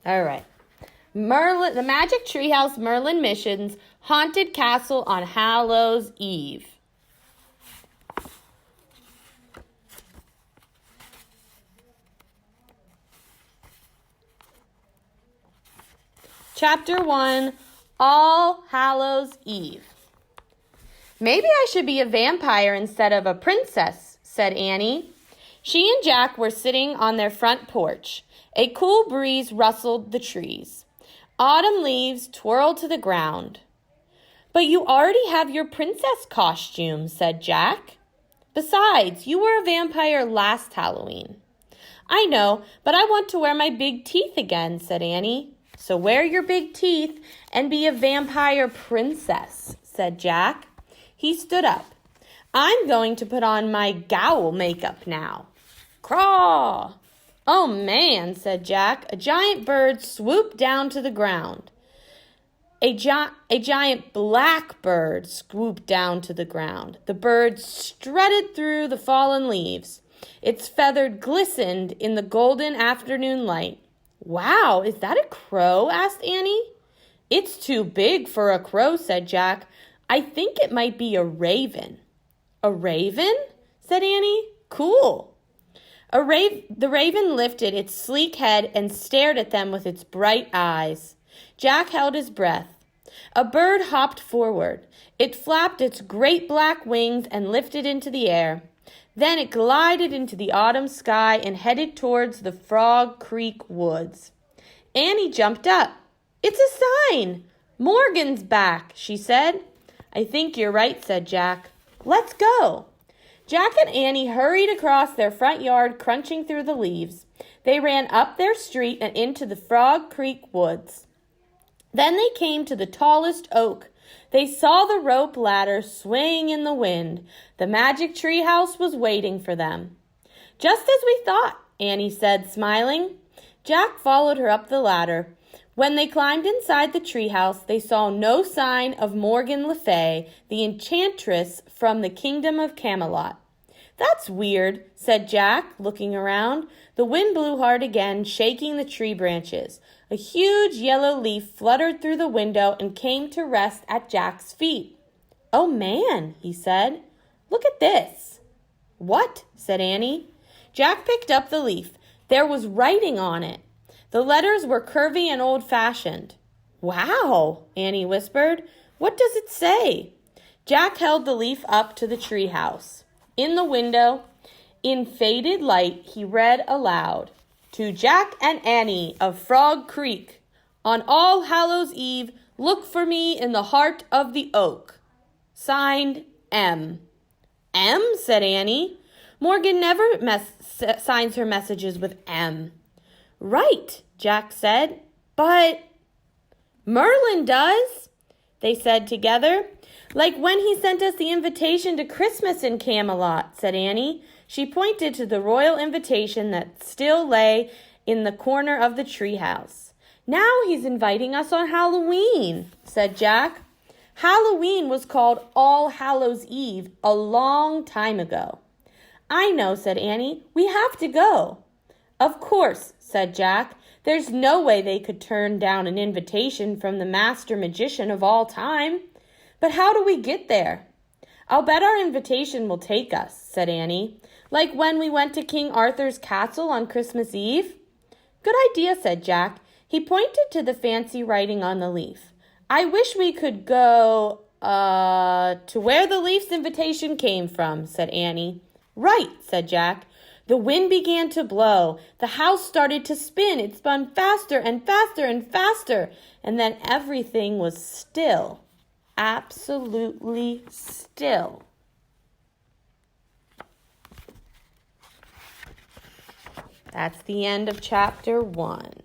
All right. Merlin, the Magic Treehouse Merlin Missions Haunted Castle on Hallows Eve. Chapter 1, All Hallows Eve. Maybe I should be a vampire instead of a princess, said Annie. She and Jack were sitting on their front porch. A cool breeze rustled the trees. Autumn leaves twirled to the ground. But you already have your princess costume, said Jack. Besides, you were a vampire last Halloween. I know, but I want to wear my big teeth again, said Annie. So wear your big teeth and be a vampire princess, said Jack. He stood up. I'm going to put on my gowl makeup now. Craw! Oh, man, said Jack. A giant bird swooped down to the ground. A giant black bird swooped down to the ground. The bird strutted through the fallen leaves. Its feathers glistened in the golden afternoon light. Wow, is that a crow? Asked Annie. It's too big for a crow, said Jack. I think it might be a raven. A raven? Said Annie. Cool. The raven lifted its sleek head and stared at them with its bright eyes. Jack held his breath. A bird hopped forward. It flapped its great black wings and lifted into the air. Then it glided into the autumn sky and headed towards the Frog Creek woods. Annie jumped up. It's a sign. Morgan's back, she said. I think you're right, said Jack. Let's go. Jack and Annie hurried across their front yard, crunching through the leaves. They ran up their street and into the Frog Creek woods. Then they came to the tallest oak. They saw the rope ladder swaying in the wind. The magic treehouse was waiting for them. Just as we thought, Annie said, smiling. Jack followed her up the ladder. When they climbed inside the treehouse, they saw no sign of Morgan Le Fay, the enchantress from the kingdom of Camelot. That's weird, said Jack, looking around. The wind blew hard again, shaking the tree branches. A huge yellow leaf fluttered through the window and came to rest at Jack's feet. Oh, man, he said. Look at this. What? Said Annie. Jack picked up the leaf. There was writing on it. The letters were curvy and old-fashioned. Wow, Annie whispered. What does it say? Jack held the leaf up to the treehouse. In the window, in faded light, he read aloud. To Jack and Annie of Frog Creek, on All Hallows Eve, look for me in the heart of the oak. Signed, M. M, said Annie. Morgan never signs her messages with M. Right, Jack said, but Merlin does, they said together. Like when he sent us the invitation to Christmas in Camelot, said Annie. She pointed to the royal invitation that still lay in the corner of the treehouse. Now he's inviting us on Halloween, said Jack. Halloween was called All Hallows Eve a long time ago. I know, said Annie. We have to go. Of course, said Jack. There's no way they could turn down an invitation from the master magician of all time. But how do we get there? I'll bet our invitation will take us, said Annie. Like when we went to King Arthur's castle on Christmas Eve? Good idea, said Jack. He pointed to the fancy writing on the leaf. I wish we could go, to where the leaf's invitation came from, said Annie. Right, said Jack. The wind began to blow. The house started to spin. It spun faster and faster and faster. And then everything was still. Absolutely still. That's the end of chapter 1.